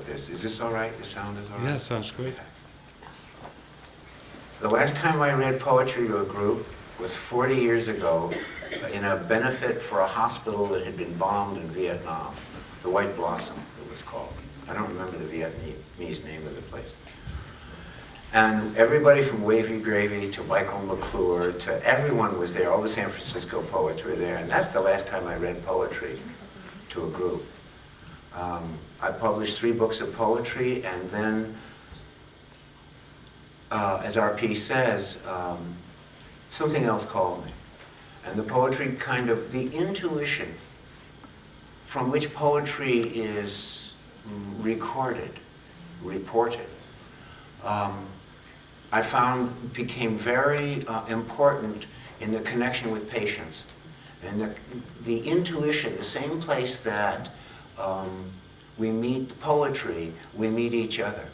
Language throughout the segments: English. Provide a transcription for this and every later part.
like this. Is this all right? The sound is all right? Yeah, sounds great. The last time I read poetry to a group was 40 years ago in a benefit for a hospital that had been bombed in Vietnam. The White Blossom, it was called. I don't remember the Vietnamese name of the place. And everybody from Wavy Gravy to Michael McClure to everyone was there. All the San Francisco poets were there. And that's the last time I read poetry to a group. I published 3 books of poetry, and then, as RP says, something else called me. And the poetry kind of, the intuition from which poetry is recorded, reported, I found became very important in the connection with patients. And the intuition, the same place that we meet poetry, we meet each other.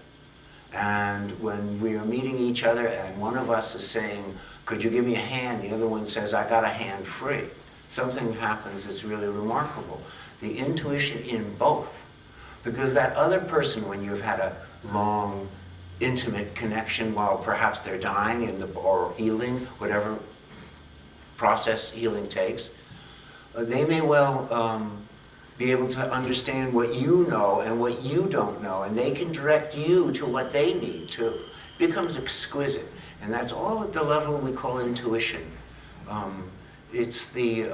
And when we are meeting each other and one of us is saying, could you give me a hand? The other one says, I got a hand free. Something happens that's really remarkable. The intuition in both. Because that other person, when you've had a long, intimate connection while perhaps they're dying or healing, whatever process healing takes, they may well be able to understand what you know and what you don't know, and they can direct you to what they need too. It becomes exquisite, and that's all at the level we call intuition. It's the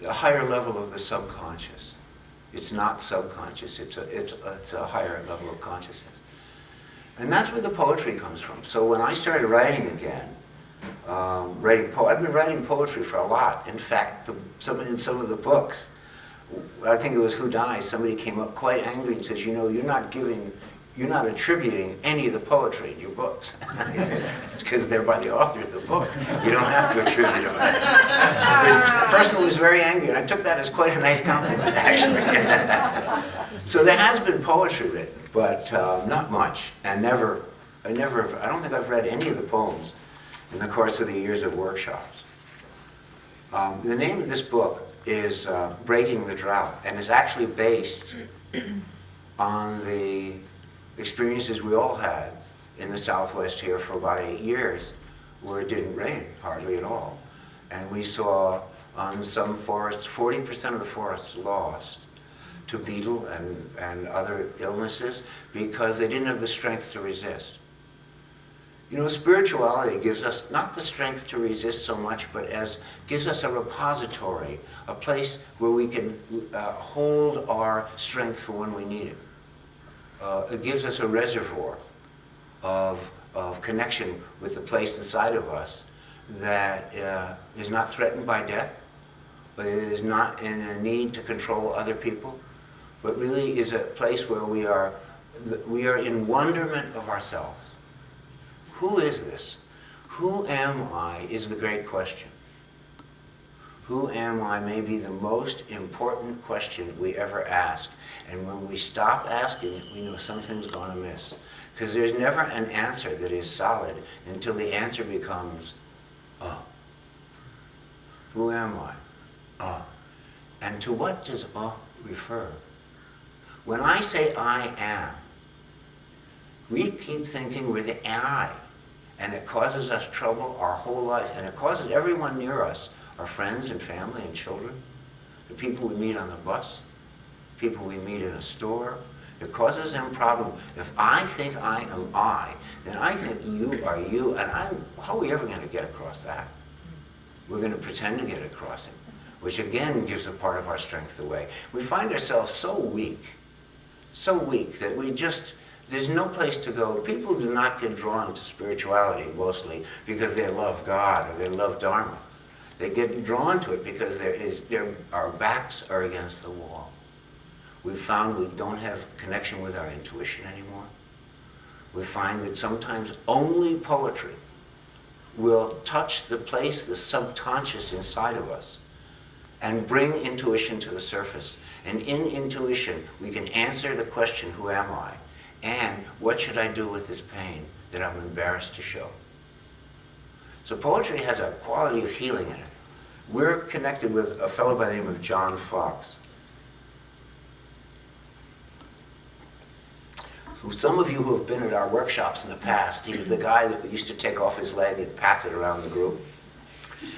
higher level of the subconscious. It's not subconscious, it's a higher level of consciousness. And that's where the poetry comes from. So when I started writing again, I've been writing poetry for a lot. In fact, in some of the books, I think it was Who Dies, somebody came up quite angry and says, you know, you're not attributing any of the poetry in your books. I said, it's because they're by the author of the book. You don't have to attribute them. The person was very angry, and I took that as quite a nice compliment, actually. So there has been poetry written, but not much, and I don't think I've read any of the poems in the course of the years of workshops. The name of this book is Breaking the Drought, and it's actually based on the experiences we all had in the Southwest here for about 8 years, where it didn't rain hardly at all. And we saw on some forests, 40% of the forests lost to beetle and other illnesses because they didn't have the strength to resist. You know, spirituality gives us not the strength to resist so much, but gives us a repository, a place where we can hold our strength for when we need it. It gives us a reservoir of connection with the place inside of us that is not threatened by death, but is not in a need to control other people, but really is a place where we are in wonderment of ourselves. Who is this? Who am I is the great question. Who am I may be the most important question we ever ask. And when we stop asking it, we know something's gone amiss. Because there's never an answer that is solid until the answer becomes, who am I? And to what does refer? When I say I am, we keep thinking we're the I. And it causes us trouble our whole life. And it causes everyone near us, our friends and family and children, the people we meet on the bus, people we meet in a store. It causes them problem. If I think I am I, then I think you are you. And how are we ever going to get across that? We're going to pretend to get across it, which again gives a part of our strength away. We find ourselves so weak that there's no place to go. People do not get drawn to spirituality mostly because they love God or they love Dharma. They get drawn to it because our backs are against the wall. We've found we don't have connection with our intuition anymore. We find that sometimes only poetry will touch the place, the subconscious inside of us, and bring intuition to the surface. And in intuition, we can answer the question, who am I? And what should I do with this pain that I'm embarrassed to show? So poetry has a quality of healing in it. We're connected with a fellow by the name of John Fox. Some of you who have been at our workshops in the past, he was the guy that used to take off his leg and pass it around the group.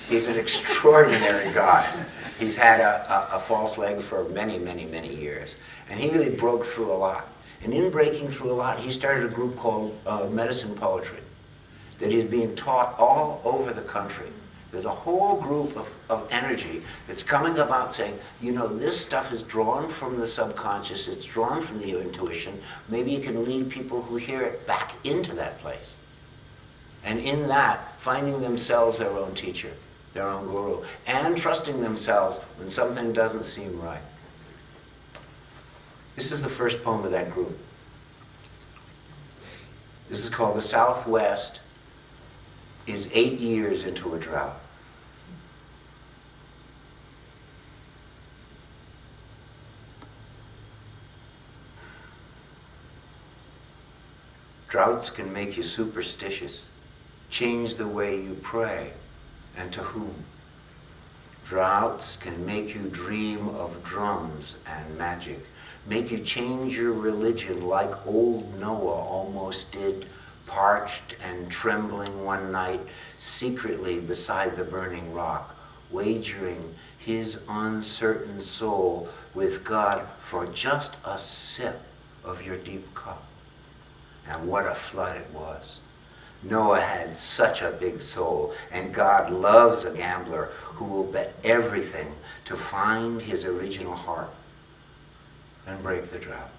He's an extraordinary guy. He's had a false leg for many, many, many years. And he really broke through a lot. And in breaking through a lot, he started a group called Medicine Poetry that is being taught all over the country. There's a whole group of energy that's coming about saying, you know, this stuff is drawn from the subconscious, it's drawn from the intuition. Maybe you can lead people who hear it back into that place. And in that, finding themselves their own teacher, their own guru, and trusting themselves when something doesn't seem right. This is the first poem of that group. This is called The Southwest is 8 years into a drought. Droughts can make you superstitious, change the way you pray and to whom. Droughts can make you dream of drums and magic, make you change your religion like old Noah almost did, parched and trembling one night, secretly beside the burning rock, wagering his uncertain soul with God for just a sip of your deep cup. And what a flood it was. Noah had such a big soul, and God loves a gambler who will bet everything to find his original heart and break the drought.